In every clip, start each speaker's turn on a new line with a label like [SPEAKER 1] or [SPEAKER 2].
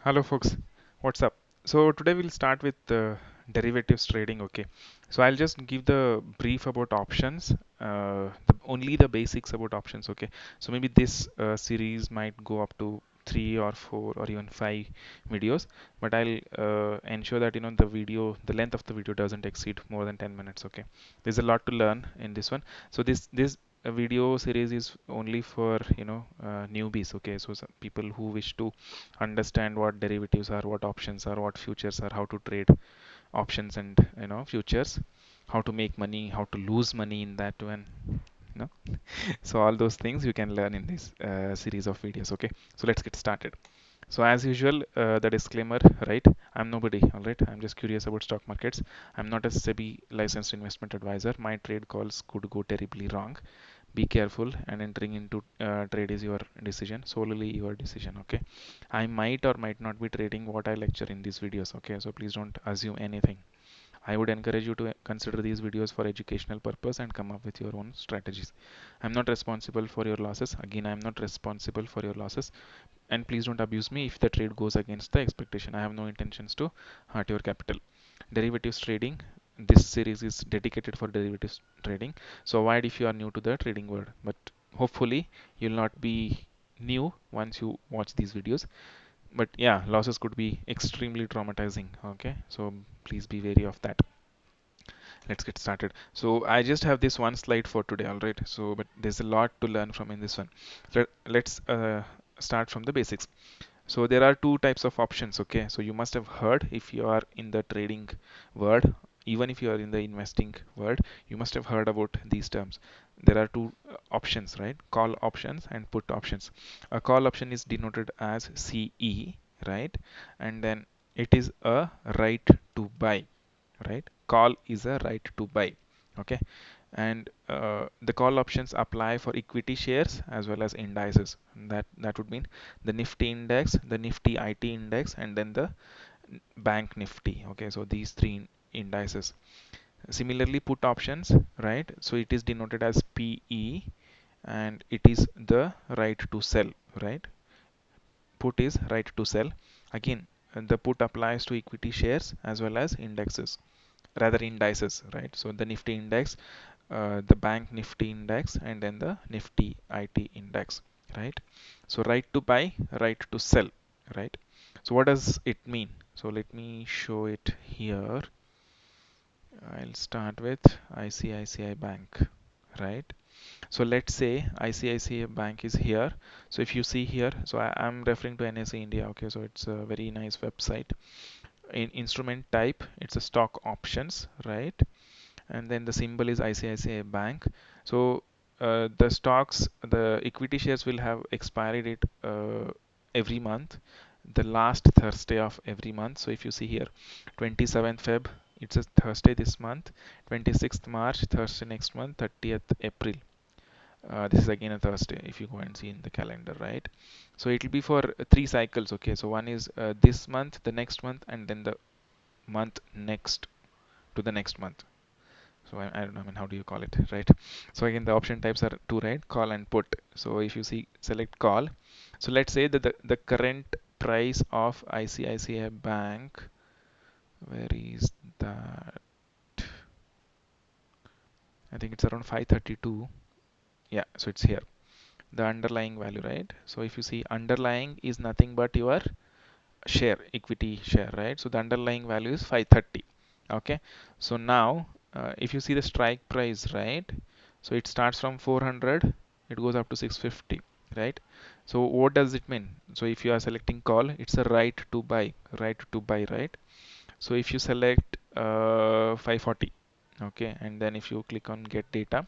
[SPEAKER 1] Hello folks, what's up? So today we'll start with derivatives trading. Okay, so I'll just give the brief about options, only the basics about options. Okay, so maybe this series might go up to three or four or even five videos, but I'll ensure that the length of the video doesn't exceed more than 10 minutes. Okay, there's a lot to learn in this one. So this video series is only for newbies. Okay, so some people who wish to understand what derivatives are, what options are, what futures are, how to trade options and futures, how to make money, how to lose money in that one. You know, so all those things you can learn in this series of videos. Okay, so let's get started. So as usual, the disclaimer, right? I'm nobody, all right? I'm just curious about stock markets. I'm not a SEBI licensed investment advisor. My trade calls could go terribly wrong. Be careful, and entering into trade is your decision, solely your decision. Okay, I might or might not be trading what I lecture in these videos. Okay, so please don't assume anything. I would encourage you to consider these videos for educational purpose and come up with your own strategies. I'm not responsible for your losses. Again, I'm not responsible for your losses, and please don't abuse me if the trade goes against the expectation. I have no intentions to hurt your capital. Derivatives trading, this series is dedicated for derivatives trading, so avoid if you are new to the trading world, but hopefully you'll not be new once you watch these videos. But yeah, losses could be extremely traumatizing. Okay, so please be wary of that. Let's get started. So I just have this one slide for today, all right? So but there's a lot to learn from in this one. Let's start from the basics. So there are two types of options. Okay, so you must have heard, if you are in the trading world, even if you are in the investing world, you must have heard about these terms. There are two options, right? Call options and put options. A call option is denoted as CE, right? And then it is a right to buy, right? Call is a right to buy. Okay, and the call options apply for equity shares as well as indices. That would mean the Nifty index, the Nifty IT index, and then the Bank Nifty. Okay, so these three indices. Similarly, put options, right? So it is denoted as PE, and it is the right to sell, right? Put is right to sell. Again, the put applies to equity shares as well as indexes, rather indices, right? So the Nifty index, the Bank Nifty index, and then the Nifty IT index, right? So right to buy, right to sell, right? So what does it mean? So let me show it here. I'll start with ICICI Bank, right? So let's say ICICI Bank is here. So if you see here, so I'm referring to NSE India. Okay, so it's a very nice website. In instrument type, it's a stock options, right? And then the symbol is ICICI Bank. So the stocks, the equity shares will have expiry date every month, the last Thursday of every month. So if you see here, 27th Feb, it's a Thursday this month, 26th March, Thursday next month, 30th April. This is again a Thursday if you go and see in the calendar, right? So it will be for three cycles. Okay, so one is this month, the next month, and then the month next to the next month. So I don't know, I mean, how do you call it, right? So again, the option types are two, right? Call and put. So if you see, select call. So let's say that the current price of ICICI Bank, where is that? I think it's around 532. Yeah, so it's here. The underlying value, right? So if you see, underlying is nothing but your share, equity share, right? So the underlying value is 530. Okay, so now if you see the strike price, right? So it starts from 400, it goes up to 650, right? So what does it mean? So if you are selecting call, it's a right to buy, right? So if you select 540, okay, and then if you click on get data,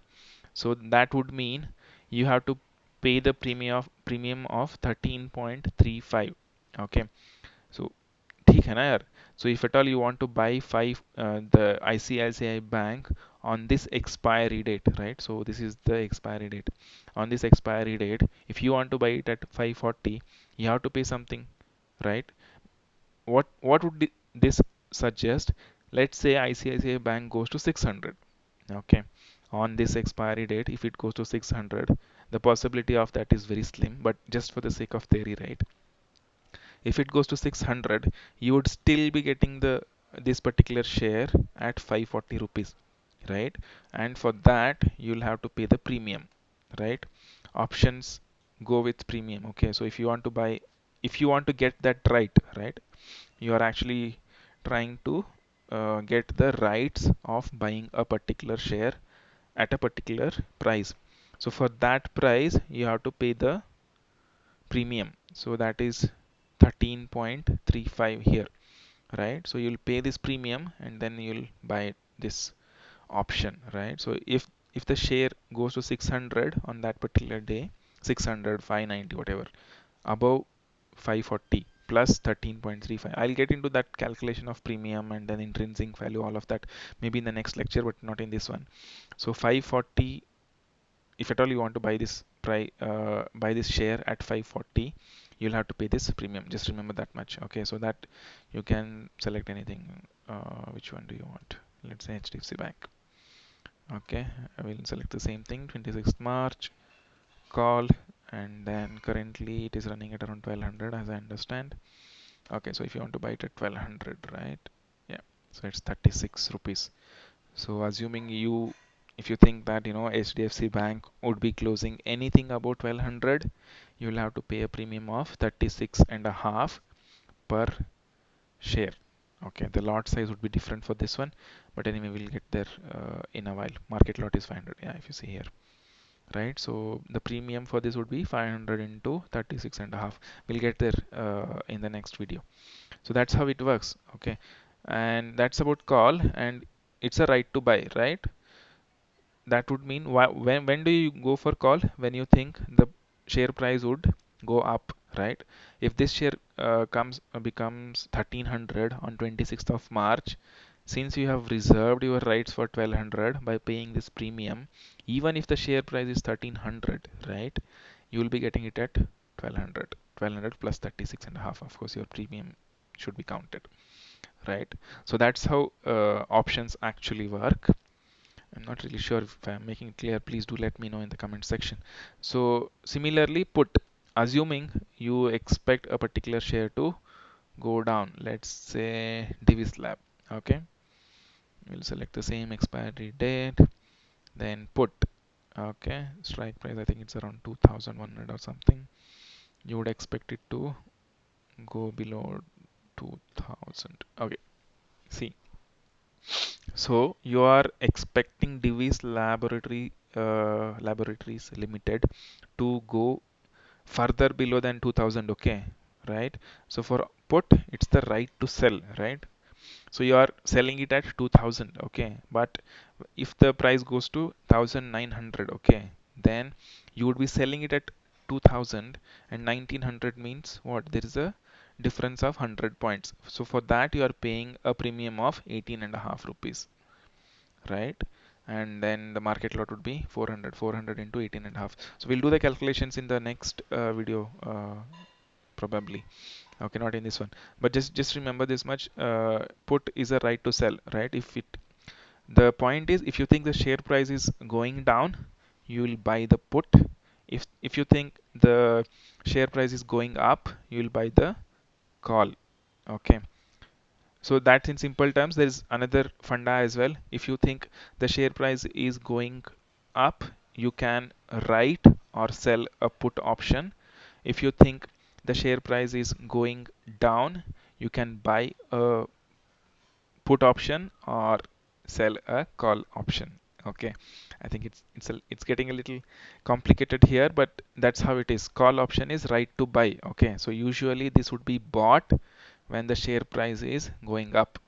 [SPEAKER 1] so that would mean you have to pay the premium of 13.35. Okay, so ठीक है ना यार. So if at all you want to buy the ICICI Bank on this expiry date, right? So this is the expiry date. On this expiry date, if you want to buy it at 540, you have to pay something, right? What would this suggest? Let's say ICICI Bank goes to 600. Okay, on this expiry date, if it goes to 600, the possibility of that is very slim, but just for the sake of theory, right? If it goes to 600, you would still be getting the this particular share at 540 rupees, right? And for that you'll have to pay the premium, right? Options go with premium. Okay, so if you want to buy, if you want to get that right, you are actually trying to get the rights of buying a particular share at a particular price. So for that price you have to pay the premium, so that is 13.35 here, right? So you'll pay this premium and then you'll buy this option, right? So if the share goes to 600 on that particular day, 600, 590, whatever, above 540 plus 13.35, I'll get into that calculation of premium and then intrinsic value, all of that maybe in the next lecture, but not in this one. So 540, if at all you want to buy this buy this share at 540, you'll have to pay this premium. Just remember that much. Okay, so that you can select anything. Which one do you want? Let's say HDFC Bank. Okay, I will select the same thing, 26th March call, and then currently it is running at around 1200 as I understand. Okay, so if you want to buy it at 1200, right? Yeah, so it's 36 rupees. So assuming you, if you think that HDFC Bank would be closing anything about 1200, you'll have to pay a premium of 36 and a half per share. Okay, the lot size would be different for this one, but anyway, we'll get there in a while. Market lot is 500. Yeah, if you see here, right? So the premium for this would be 500 into 36 and a half. We'll get there in the next video. So that's how it works. Okay, and that's about call, and it's a right to buy, right? That would mean when do you go for call? When you think the share price would go up, right? If this share comes becomes 1300 on 26th of March, since you have reserved your rights for 1200 by paying this premium, even if the share price is 1300, right, you will be getting it at 1200. 1200 plus 36 and a half. Of course, your premium should be counted, right? So that's how options actually work. I'm not really sure if I'm making it clear. Please do let me know in the comment section. So similarly, put, assuming you expect a particular share to go down, let's say Divis Lab. Okay, we'll select the same expiry date, then put. Okay, strike price, I think it's around 2100 or something. You would expect it to go below 2000. Okay, see, so you are expecting Divis Laboratories Limited to go further below than 2000, okay, right? So for put, it's the right to sell, right? So you are selling it at 2000, okay, but if the price goes to 1900, okay, then you would be selling it at 2000, and 1900 means what? There is a difference of 100 points. So for that you are paying a premium of 18 and a half rupees, right? And then the market lot would be 400 into 18 and a half. So we'll do the calculations in the next video, probably. Okay, not in this one, but just remember this much. Put is a right to sell, right? If it, the point is, if you think the share price is going down, you will buy the put. If you think the share price is going up, you will buy the call. Okay, so that's in simple terms. There is another funda as well. If you think the share price is going up, you can write or sell a put option. If you think the share price is going down, you can buy a put option or sell a call option. Okay, I think it's getting a little complicated here, but that's how it is. Call option is right to buy. Okay, so usually this would be bought when the share price is going up.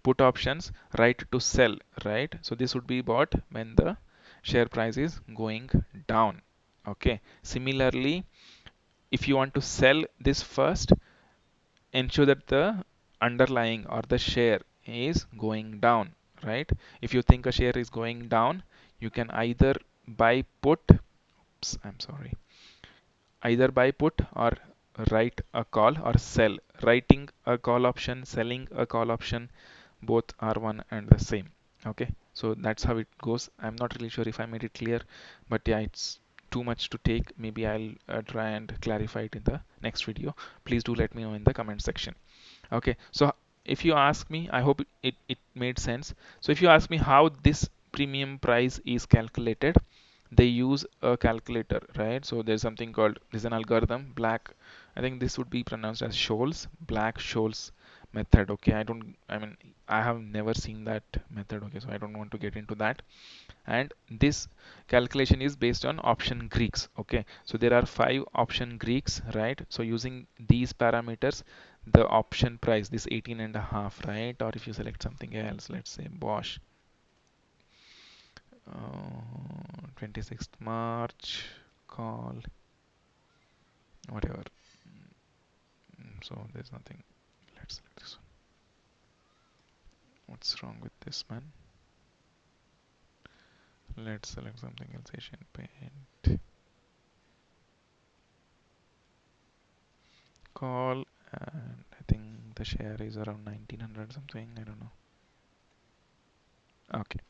[SPEAKER 1] Put options, right to sell, right? So this would be bought when the share price is going down. Okay, similarly, if you want to sell this first, ensure that the underlying or the share is going down, right? If you think a share is going down, you can either buy put, oops, I'm sorry, either buy put or write a call or sell. Writing a call option, selling a call option, both are one and the same. Okay, so that's how it goes. I'm not really sure if I made it clear, but yeah, it's too much to take, maybe I'll try and clarify it in the next video. Please do let me know in the comment section. Okay, so if you ask me, I hope it made sense. So if you ask me how this premium price is calculated, they use a calculator, right? So there's something called, there's an algorithm, I think this would be pronounced as Shoals, Black-Scholes method. Okay, I mean, I have never seen that method. Okay, so I don't want to get into that. And this calculation is based on option Greeks. Okay, so there are 5 option Greeks, right? So using these parameters, the option price, this 18.5, right? Or if you select something else, let's say Bosch, 26th March, call, whatever. So there's nothing. Let's select this one. What's wrong with this, man? Let's select something else. Asian Paint, call, and I think the share is around 1900 something. I don't know. Okay,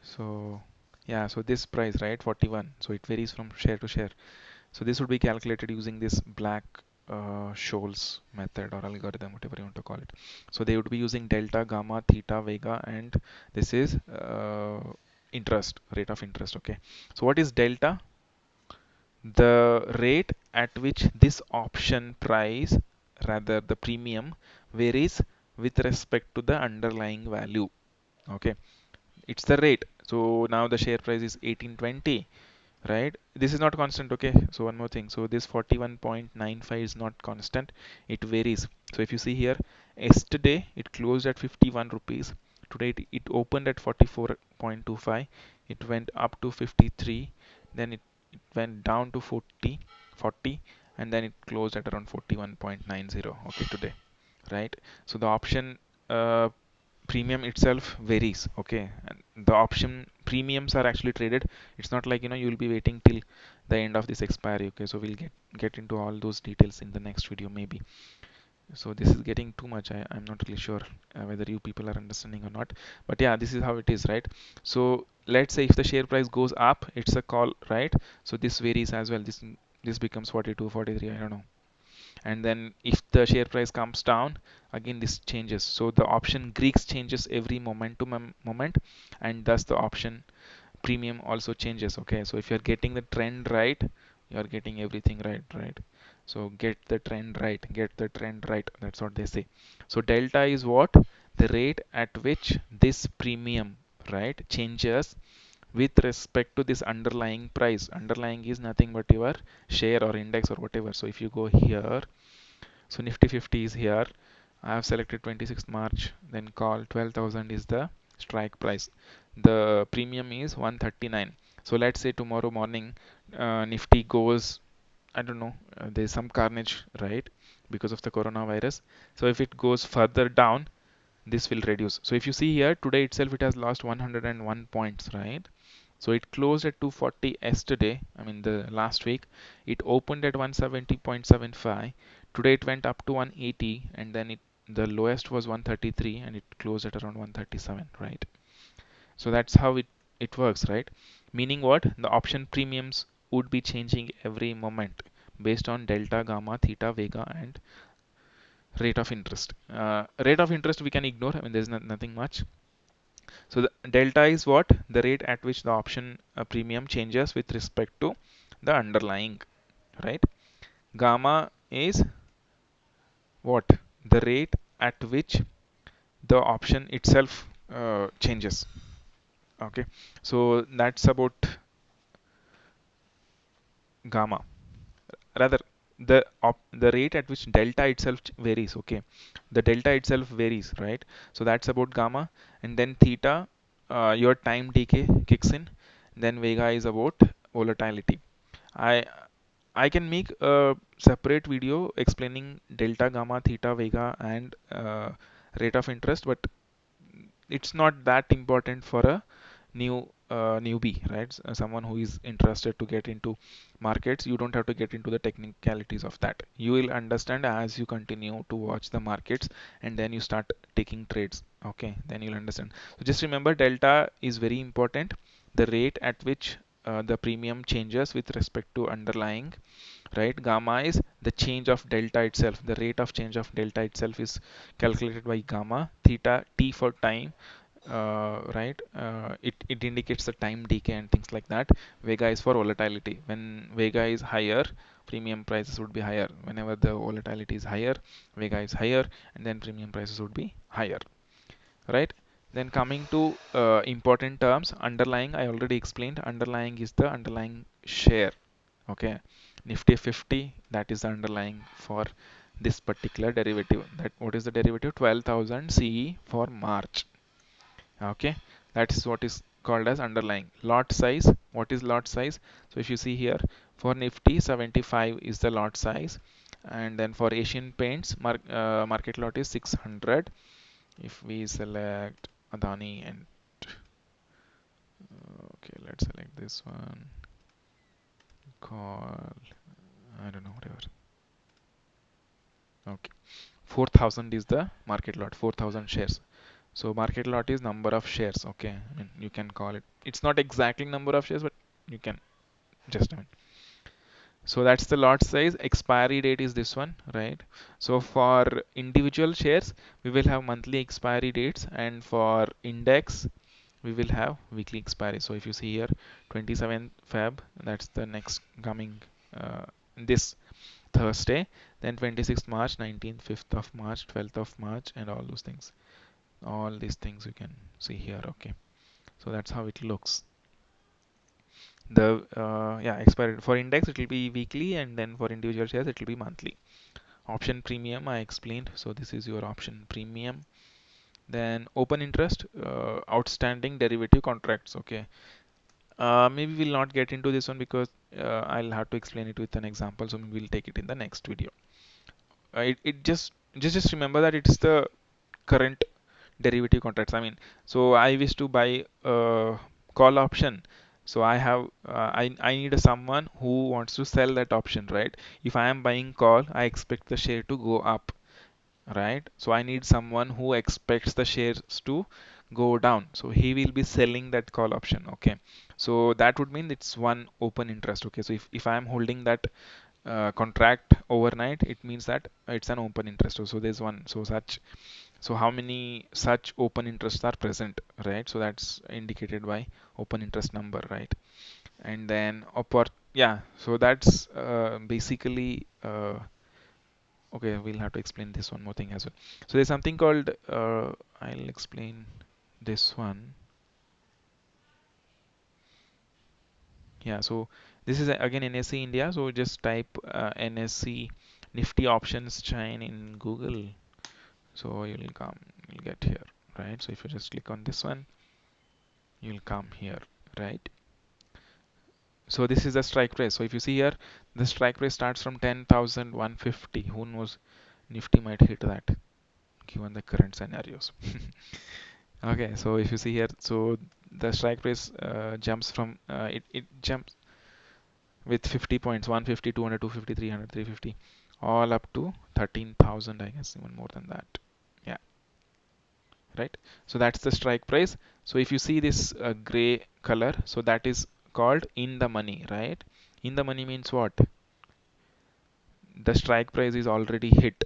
[SPEAKER 1] so yeah, so this price, right, 41. So it varies from share to share. So this would be calculated using this Black-Scholes method or algorithm, whatever you want to call it. So they would be using delta, gamma, theta, vega, and this is interest, rate of interest. Okay. So what is delta? The rate at which this option price, rather the premium, varies with respect to the underlying value. Okay, it's the rate. So now the share price is 1820, right? This is not constant. Okay, so one more thing, so this 41.95 is not constant, it varies. So if you see here, yesterday it closed at 51 rupees, today it opened at 44.25, it went up to 53, then it went down to 40, and then it closed at around 41.90, okay, today, right? So the option uh, premium itself varies. Okay, and the option premiums are actually traded. It's not like, you'll be waiting till the end of this expiry. Okay, so we'll get into all those details in the next video maybe. So this is getting too much. I'm not really sure whether you people are understanding or not, but yeah, this is how it is, right? So let's say if the share price goes up, it's a call, right? So this varies as well. This becomes 42, 43, I don't know. And then if the share price comes down, again this changes. So the option Greeks changes every moment to moment, and thus the option premium also changes. Okay, so if you're getting the trend right, you're getting everything right, right? So get the trend right, get the trend right, that's what they say. So delta is what? The rate at which this premium, right, changes with respect to this underlying price. Underlying is nothing but your share or index or whatever. So if you go here, so Nifty 50 is here. I have selected 26th March, then call 12,000 is the strike price. The premium is 139. So let's say tomorrow morning Nifty goes, I don't know, there's some carnage, right, because of the coronavirus. So if it goes further down, this will reduce. So if you see here, today itself it has lost 101 points, right? So it closed at 240 yesterday, I mean the last week. It opened at 170.75. Today it went up to 180, and then the lowest was 133 and it closed at around 137, right? So that's how it works, right? Meaning what? The option premiums would be changing every moment based on delta, gamma, theta, vega, and rate of interest. Rate of interest we can ignore. I mean, there's nothing much. So the delta is what? The rate at which the option premium changes with respect to the underlying, right? Gamma is what? The rate at which the option itself changes. Okay, so that's about gamma. Rather, the rate at which delta itself varies. Okay, the delta itself varies, right? So that's about gamma. And then theta, your time decay kicks in. Then vega is about volatility. I i can make a separate video explaining delta, gamma, theta, vega, and rate of interest, but it's not that important for a newbie, right? Someone who is interested to get into markets. You don't have to get into the technicalities of that. You will understand as you continue to watch the markets, and then you start taking trades. Okay, then you'll understand. So just remember, delta is very important. The rate at which the premium changes with respect to underlying, right? Gamma is the change of delta itself. The rate of change of delta itself is calculated by gamma. Theta t for time, right? It indicates the time decay and things like that. Vega is for volatility. When vega is higher, premium prices would be higher. Whenever the volatility is higher, vega is higher, and then premium prices would be higher, right? Then coming to important terms, underlying, I already explained. Underlying is the underlying share. Okay, Nifty 50, that is the underlying for this particular derivative. That what is the derivative? 12,000 CE for March. Okay, that is what is called as underlying. Lot size, what is lot size? So if you see here, for Nifty 75 is the lot size, and then for Asian Paints market lot is 600. If we select Adani and okay, let's select this one, call, I don't know, whatever. Okay, 4,000 is the market lot, 4,000 shares. So market lot is number of shares. Okay, I mean you can call it. It's not exactly number of shares, but you can just, I mean. So that's the lot size. Expiry date is this one, right? So for individual shares, we will have monthly expiry dates, and for index, we will have weekly expiry. So if you see here, 27th Feb, that's the next coming this Thursday, then 26th March, 19th, 5th of March, 12th of March, and all those things. All these things you can see here. Okay, so that's how it looks. The yeah, expiry for index it will be weekly, and then for individual shares it will be monthly. Option premium I explained. So this is your option premium. Then open interest, outstanding derivative contracts. Okay, maybe we'll not get into this one because I'll have to explain it with an example. So maybe we'll take it in the next video. It just remember that it's the current derivative contracts. I mean, so I wish to buy a call option. So I have I need a someone who wants to sell that option, right? If I am buying call, I expect the share to go up, right? So I need someone who expects the shares to go down. So he will be selling that call option. Okay. So that would mean it's one open interest. Okay. So if I am holding that contract overnight, it means that it's an open interest. So there's one. So how many such open interests are present, right? So that's indicated by open interest number, right? And then yeah. So that's basically okay. We'll have to explain this one more thing as well. So there's something called I'll explain this one. Yeah. So this is again NSE India. So just type NSE Nifty options chain in Google. So you'll get here, right? So if you just click on this one, you'll come here, right? So this is the strike price. So if you see here, the strike price starts from 10,150. Who knows, Nifty might hit that given the current scenarios. Okay, so if you see here, so the strike price jumps from it jumps with 50 points, 150, 200, 250, 300, 350, all up to 13,000, I guess, even more than that. Yeah, right. So that's the strike price. So if you see this gray color, so that is called in the money, right? In the money means what? The strike price is already hit,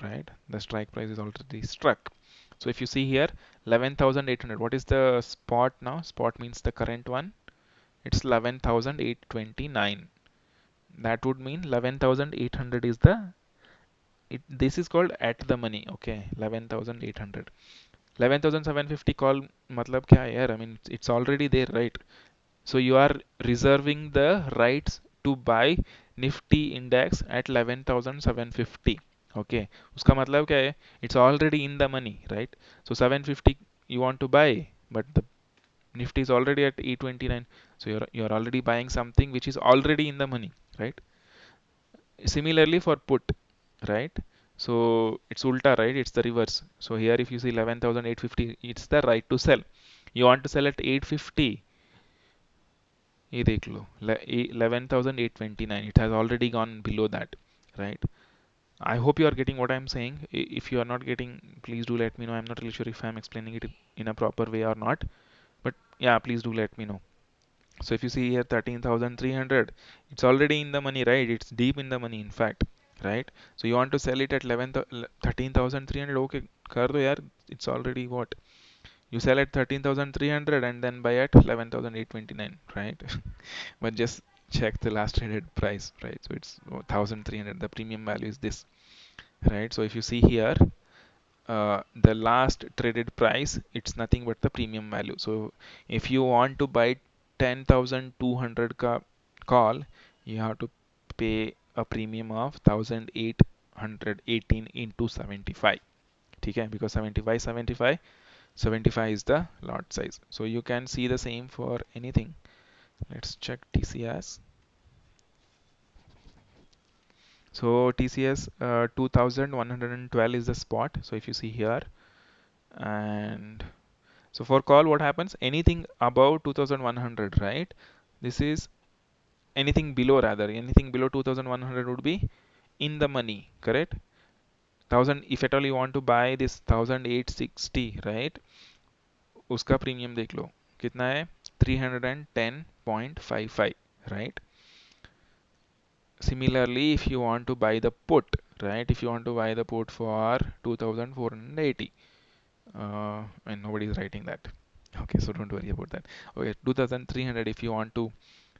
[SPEAKER 1] right? The strike price is already struck. So if you see here, 11,800. What is the spot now? Spot means the current one. It's 11,829. That would mean 11,800 is the this is called at the money. Okay, 11,800. 11,750 call matlab kya hai yaar? I mean it's already there, right? So you are reserving the rights to buy Nifty index at 11,750. Okay, उसका मतलब क्या है? It's already in the money, right? So 750 you want to buy, but the Nifty is already at 829. So you're already buying something which is already in the money, right? Similarly for put, right? So it's ulta, right? It's the reverse. So here if you see 11,850, it's the right to sell. You want to sell at 850, ये देख लो 11,829. It has already gone below that, right? I hope you are getting what I'm saying. If you are not getting, please do let me know. I'm not really sure if I'm explaining it in a proper way or not, but yeah, please do let me know. So if you see here 13,300, it's already in the money, right? It's deep in the money, in fact, right? So you want to sell it at 13,300, okay, kar do yaar, it's already what? You sell at 13,300 and then buy at 11,829, right? But just check the last traded price, right? So it's 1,300, the premium value is this, right? So if you see here, the last traded price, it's nothing but the premium value. So if you want to buy 10,200 call, you have to pay a premium of 1,818 into 75. Okay, because 75 is the lot size. So you can see the same for anything. Let's check TCS. So TCS 2112 is the spot. So if you see here, and so for call, what happens? Anything above 2100, right? This is anything below, rather, anything below 2100 would be in the money, correct? 1000, if at all you want to buy this 1860, right? उसका premium देख लो कितना है 310.55, right? Similarly, if you want to buy the put, right? If you want to buy the put for 2480, and nobody is writing that. Okay, so don't worry about that. Okay, 2300, if you want to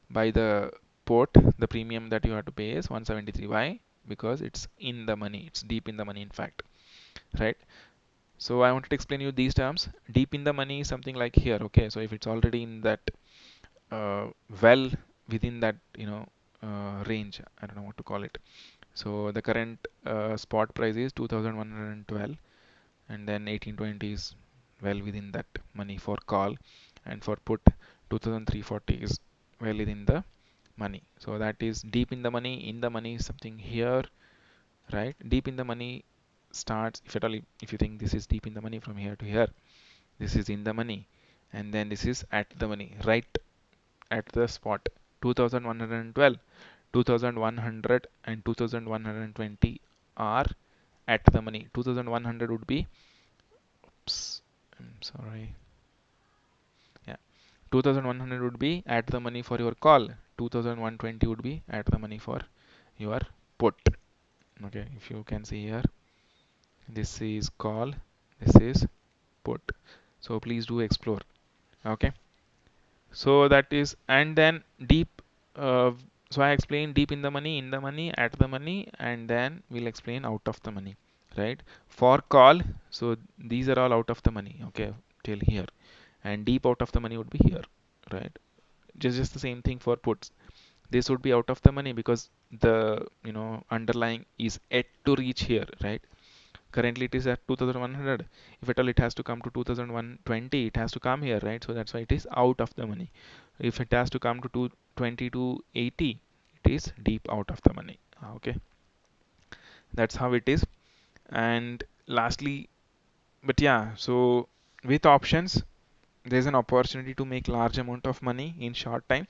[SPEAKER 1] buy the put, the premium that you have to pay is 173. Why? Because it's in the money, it's deep in the money, in fact, right? So I wanted to explain you these terms. Deep in the money is something like here, okay? So if it's already in that, well within that, range, I don't know what to call it. So the current spot price is 2112, and then 1820 is well within that money for call, and for put 2340 is well within the money. So that is deep in the money. In the money is something here, right? Deep in the money starts, if at all, if you think this is deep in the money, from here to here, this is in the money, and then this is at the money, right at the spot. 2112, 2100 and 2120 are at the money. 2100 would be, oops, I'm sorry, yeah, 2100 would be at the money for your call. 2120 would be at the money for your put. Okay, if you can see here, this is call, this is put. So please do explore. Okay, so that is, and then deep, uh, so I explained deep in the money, at the money, and then we'll explain out of the money, right? For call, so these are all out of the money, okay, till here, and deep out of the money would be here, right? Just the same thing for puts. This would be out of the money because the, underlying is yet to reach here, right? Currently it is at 2100. If at all it has to come to 2120, it has to come here, right? So that's why it is out of the money. If it has to come to 220 to 80, it is deep out of the money. Okay, that's how it is. And lastly, but yeah, so with options, there's an opportunity to make large amount of money in short time.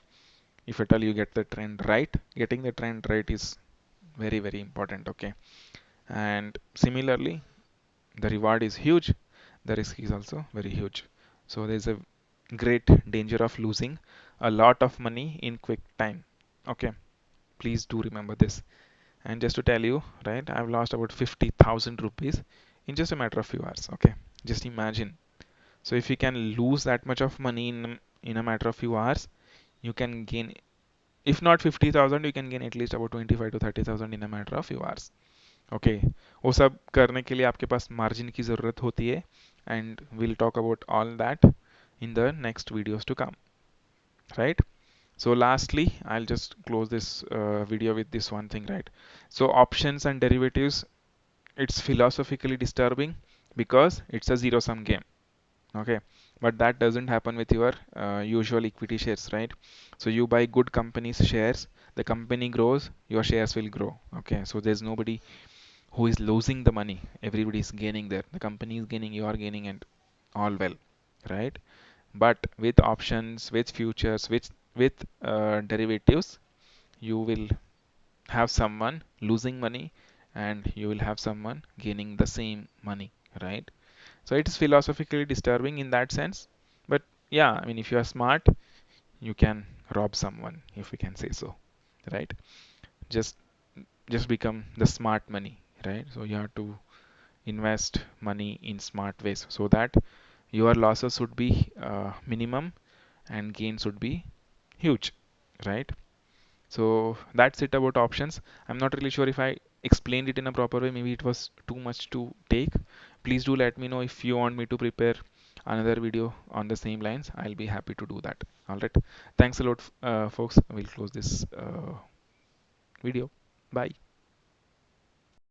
[SPEAKER 1] If at all you get the trend right, getting the trend right is very, very important. Okay, and similarly, the reward is huge, the risk is also very huge. So there's a great danger of losing a lot of money in quick time. Okay, please do remember this. And just to tell you, right, I've lost about 50,000 rupees in just a matter of few hours. Okay, just imagine. So if you can lose that much of money in a matter of few hours, you can gain, if not 50,000, you can gain at least about 25 to 30,000 in a matter of few hours. Okay, वो सब करने के लिए आपके पास margin की ज़रूरत होती है, and we'll talk about all that in the next videos to come, right? So lastly, I'll just close this video with this one thing, right? So options and derivatives, it's philosophically disturbing because it's a zero sum game. Okay, but that doesn't happen with your usual equity shares, right? So you buy good companies shares, the company grows, your shares will grow. Okay, so there's nobody who is losing the money, everybody is gaining there, the company is gaining, you are gaining, and all well, right? But with options, with futures, with derivatives, you will have someone losing money and you will have someone gaining the same money, right? So it is philosophically disturbing in that sense. But yeah, I mean, if you are smart, you can rob someone, if we can say so, right? Just just become the smart money, right? So you have to invest money in smart ways so that your losses would be minimum and gains would be huge, right? So that's it about options. I'm not really sure if I explained it in a proper way. Maybe it was too much to take. Please do let me know if you want me to prepare another video on the same lines. I'll be happy to do that. All right. Thanks a lot, folks. We'll close this video. Bye.